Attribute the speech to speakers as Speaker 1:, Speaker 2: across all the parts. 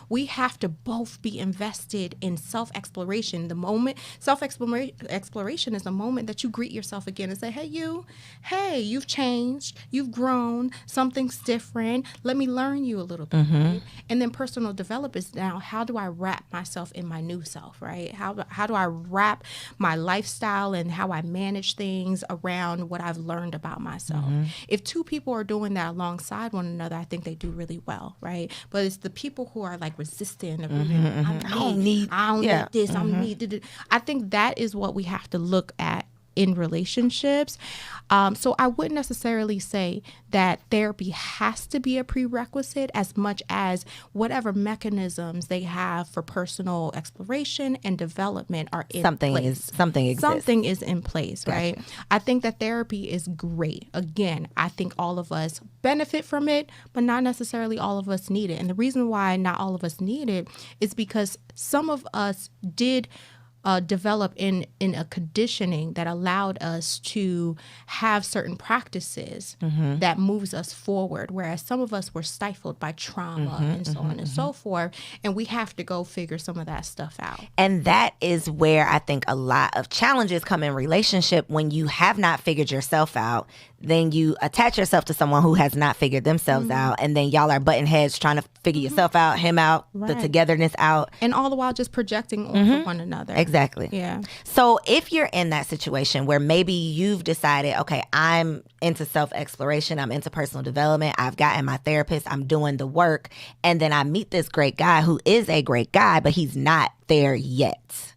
Speaker 1: we have to both be invested in self-exploration. The moment self-exploration is the moment that you greet yourself again and say, hey, you've changed, you've grown, something's different. Let me learn you a little bit. Right? And then personal development is now, how do I wrap myself in my new self, right? How do I wrap my lifestyle and how I manage things around what I've learned about myself? If two people are doing that alongside one another, I think they do really well, right? But it's the people who are like resistant of I don't need this, I don't need. I think that is what we have to look at in relationships. So I wouldn't necessarily say that therapy has to be a prerequisite as much as whatever mechanisms they have for personal exploration and development are in place.
Speaker 2: Something exists.
Speaker 1: Something is in place, right? I think that therapy is great. Again, I think all of us benefit from it, but not necessarily all of us need it. And the reason why not all of us need it is because some of us did develop in a conditioning that allowed us to have certain practices that moves us forward, whereas some of us were stifled by trauma and so on and so forth, and we have to go figure some of that stuff out.
Speaker 2: And that is where I think a lot of challenges come in relationship. When you have not figured yourself out, then you attach yourself to someone who has not figured themselves out, and then y'all are butting heads trying to figure yourself out, him out, the togetherness out.
Speaker 1: And all the while just projecting onto one another.
Speaker 2: Exactly.
Speaker 1: Yeah.
Speaker 2: So if you're in that situation where maybe you've decided, okay, I'm into self-exploration, I'm into personal development, I've gotten my therapist, I'm doing the work, and then I meet this great guy who is a great guy, but he's not there yet.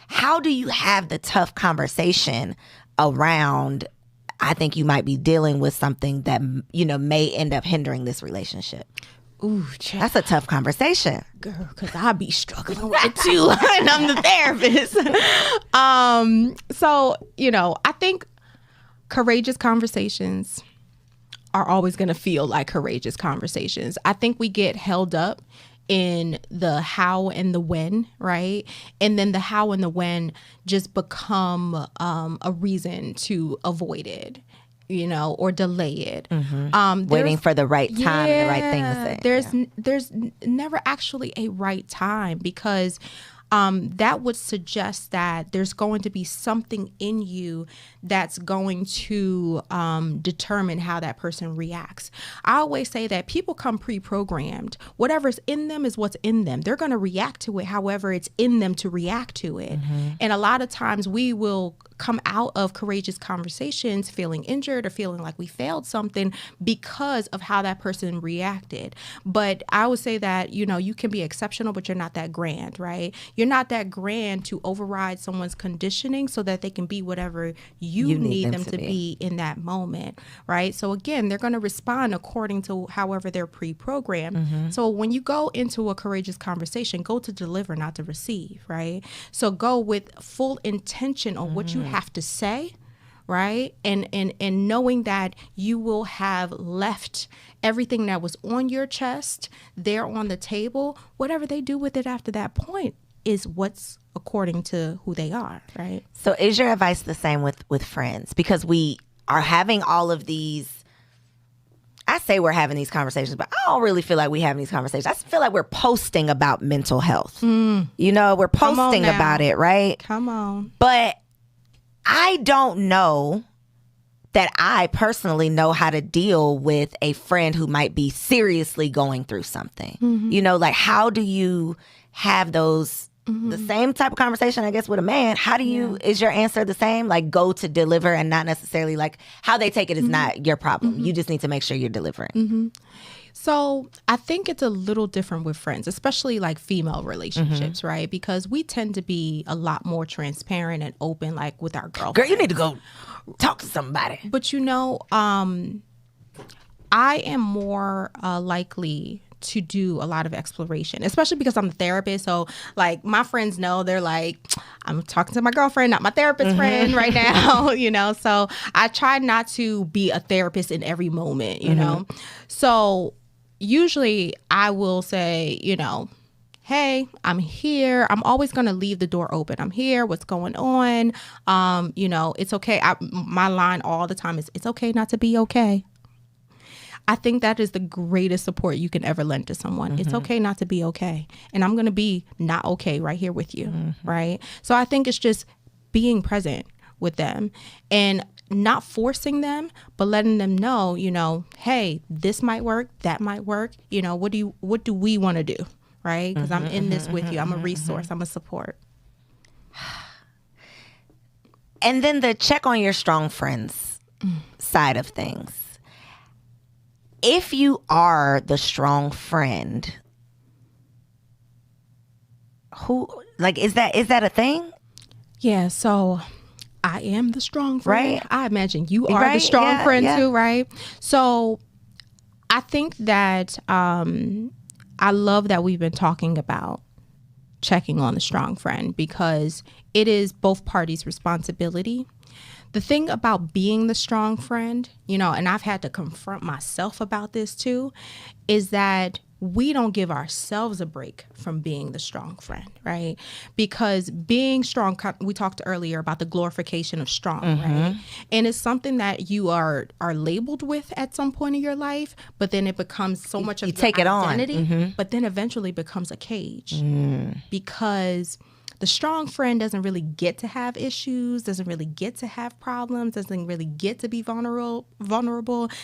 Speaker 2: How do you have the tough conversation around, I think you might be dealing with something that, may end up hindering this relationship?
Speaker 1: Ooh,
Speaker 2: that's a tough conversation.
Speaker 1: Girl, because I be struggling with it too. And I'm the therapist. So, I think courageous conversations are always going to feel like courageous conversations. I think we get held up in the how and the when, right? And then the how and the when just become a reason to avoid it, or delay it.
Speaker 2: Waiting for the right time and the right thing to say.
Speaker 1: There's never actually a right time, because that would suggest that there's going to be something in you that's going to determine how that person reacts. I always say that people come pre-programmed. Whatever's in them is what's in them. They're going to react to it however it's in them to react to it. And a lot of times we will come out of courageous conversations feeling injured or feeling like we failed something because of how that person reacted. But I would say that, you can be exceptional, but you're not that grand, right? You're not that grand to override someone's conditioning so that they can be whatever you need them to be in that moment, right? So again, they're going to respond according to however they're pre-programmed. So when you go into a courageous conversation, go to deliver, not to receive, right? So go with full intention on what you have to say, right? And knowing that you will have left everything that was on your chest there on the table. Whatever they do with it after that point is what's according to who they are, right?
Speaker 2: So is your advice the same with friends? Because we are having all of these, I say we're having these conversations, but I don't really feel like we having these conversations. I feel like we're posting about mental health. We're posting about it, right?
Speaker 1: Come on.
Speaker 2: But I don't know that I personally know how to deal with a friend who might be seriously going through something. How do you have those, the same type of conversation, I guess, with a man? How do you, is your answer the same? Like, go to deliver and not necessarily like how they take it is not your problem. You just need to make sure you're delivering.
Speaker 1: So I think it's a little different with friends, especially like female relationships, right? Because we tend to be a lot more transparent and open, like with our girlfriends.
Speaker 2: Girl, you need to go talk to somebody.
Speaker 1: But I am more likely to do a lot of exploration, especially because I'm a therapist. So like my friends know, they're like, I'm talking to my girlfriend, not my therapist friend right now, so I try not to be a therapist in every moment, So usually I will say, hey, I'm here. I'm always going to leave the door open. I'm here. What's going on? It's okay. My line all the time is, it's okay not to be okay. I think that is the greatest support you can ever lend to someone. It's okay not to be okay. And I'm going to be not okay right here with you, right? So I think it's just being present with them and not forcing them, but letting them know, hey, this might work, that might work. What do we want to do, right? Because I'm in this with you. I'm a resource. I'm a support.
Speaker 2: And then the check on your strong friends side of things. If you are the strong friend, who, like, is that a thing?
Speaker 1: Yeah, so I am the strong friend.
Speaker 2: Right.
Speaker 1: I imagine you are the strong friend too, right? So I think that I love that we've been talking about checking on the strong friend because it is both parties' responsibility. The thing about being the strong friend, and I've had to confront myself about this too, is that we don't give ourselves a break from being the strong friend, right? Because being strong, we talked earlier about the glorification of strong, right? And it's something that you are labeled with at some point in your life, but then it becomes so much of your identity, but then eventually becomes a cage because the strong friend doesn't really get to have issues, doesn't really get to have problems, doesn't really get to be vulnerable,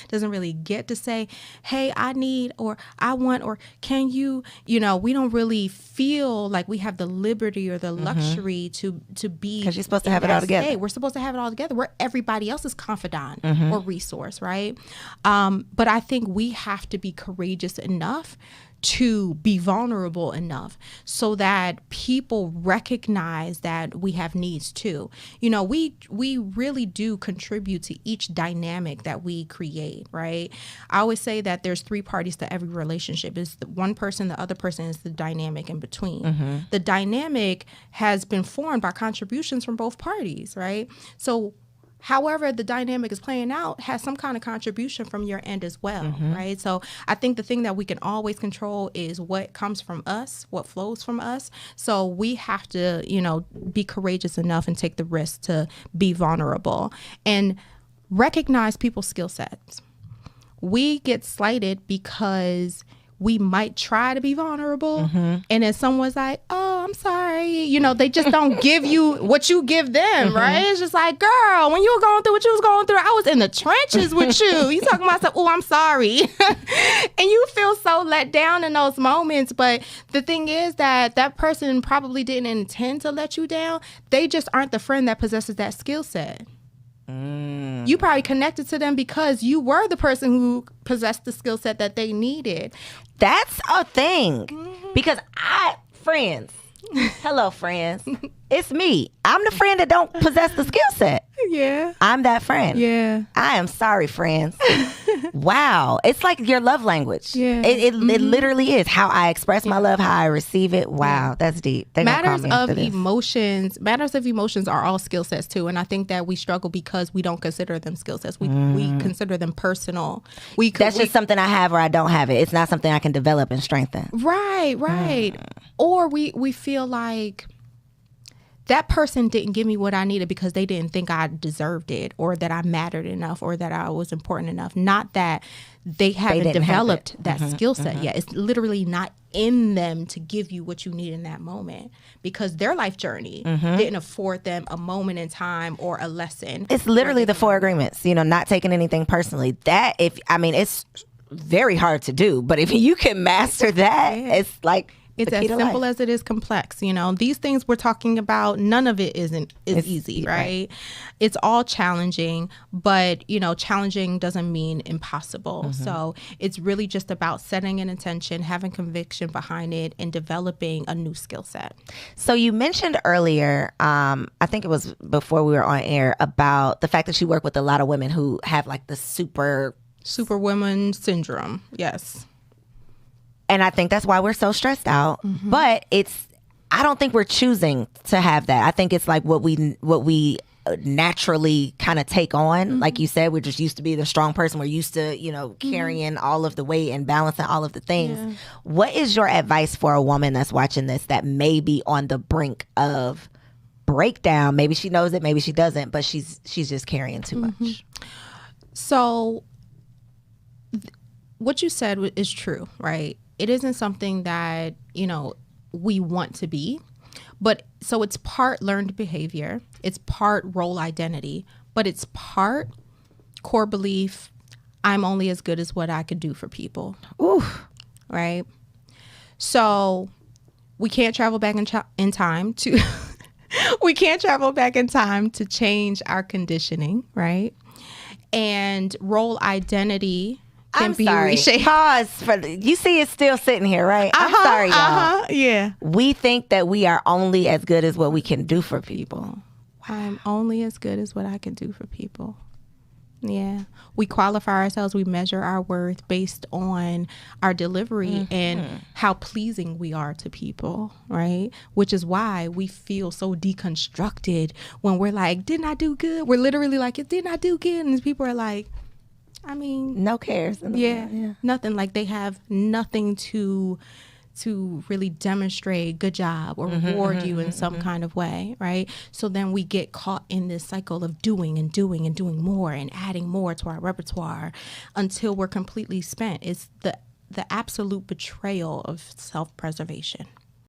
Speaker 1: doesn't really get to say, hey, I need, or I want, or can you, we don't really feel like we have the liberty or the luxury to be.
Speaker 2: Because you're supposed to have it all together.
Speaker 1: We're supposed to have it all together. We're everybody else's confidant or resource, right? But I think we have to be courageous enough to be vulnerable enough so that people recognize that we have needs too. We really do contribute to each dynamic that we create, right? I always say that there's three parties to every relationship. It's the one person, the other person is the dynamic in between. The dynamic has been formed by contributions from both parties, right? So however the dynamic is playing out has some kind of contribution from your end as well, right? So I think the thing that we can always control is what comes from us, what flows from us. So we have to, be courageous enough and take the risk to be vulnerable and recognize people's skill sets. We get slighted because we might try to be vulnerable and then someone's like, oh, I'm sorry. They just don't give you what you give them, right? It's just like, girl, when you were going through what you was going through, I was in the trenches with you. You talking about stuff, oh, I'm sorry. And you feel so let down in those moments. But the thing is that person probably didn't intend to let you down. They just aren't the friend that possesses that skill set. You probably connected to them because you were the person who possessed the skill set that they needed.
Speaker 2: That's a thing. Because friends, hello friends, it's me. I'm the friend that don't possess the skill set.
Speaker 1: Yeah.
Speaker 2: I'm that friend.
Speaker 1: Yeah.
Speaker 2: I am sorry, friends. Wow. It's like your love language.
Speaker 1: Yeah.
Speaker 2: It literally is how I express my love, how I receive it. Wow. That's deep.
Speaker 1: Matters of emotions are all skill sets too. And I think that we struggle because we don't consider them skill sets. We consider them personal. That's
Speaker 2: just something I have or I don't have it. It's not something I can develop and strengthen.
Speaker 1: Right. Or we feel like that person didn't give me what I needed because they didn't think I deserved it or that I mattered enough or that I was important enough. Not that they haven't developed that skill set yet. It's literally not in them to give you what you need in that moment because their life journey didn't afford them a moment in time or a lesson.
Speaker 2: It's literally the 4 agreements, not taking anything personally. It's very hard to do, but if you can master that, it's like...
Speaker 1: It's as simple as it is complex. These things we're talking about, none of it is easy, right? It's all challenging, but, challenging doesn't mean impossible. So it's really just about setting an intention, having conviction behind it, and developing a new skill set.
Speaker 2: So you mentioned earlier, I think it was before we were on air, about the fact that you work with a lot of women who have like the
Speaker 1: superwoman syndrome. Yes.
Speaker 2: And I think that's why we're so stressed out. But I don't think we're choosing to have that. I think it's like what we naturally kind of take on. Like you said, we're just used to be the strong person. We're used to, carrying all of the weight and balancing all of the things. Yeah. What is your advice for a woman that's watching this that may be on the brink of breakdown? Maybe she knows it, maybe she doesn't, but she's just carrying too much.
Speaker 1: So what you said is true, right? It isn't something that, we want to be. But so it's part learned behavior, it's part role identity, but it's part core belief. I'm only as good as what I could do for people.
Speaker 2: Ooh.
Speaker 1: Right? So we can't travel back in time to we can't travel back in time to change our conditioning, right? And role identity can be reshaped.
Speaker 2: Pause for you see it's still sitting here, right? I'm sorry, y'all.
Speaker 1: Yeah.
Speaker 2: We think that we are only as good as what we can do for people.
Speaker 1: I'm only as good as what I can do for people. Yeah. We qualify ourselves. We measure our worth based on our delivery and how pleasing we are to people, right? Which is why we feel so deconstructed when we're like, didn't I do good? We're literally like, didn't I do good? And people are like, I mean,
Speaker 2: no cares.
Speaker 1: Yeah, nothing. Like they have nothing to really demonstrate good job or reward you in some kind of way, right? So then we get caught in this cycle of doing and doing and doing more and adding more to our repertoire until we're completely spent. It's the absolute betrayal of self-preservation.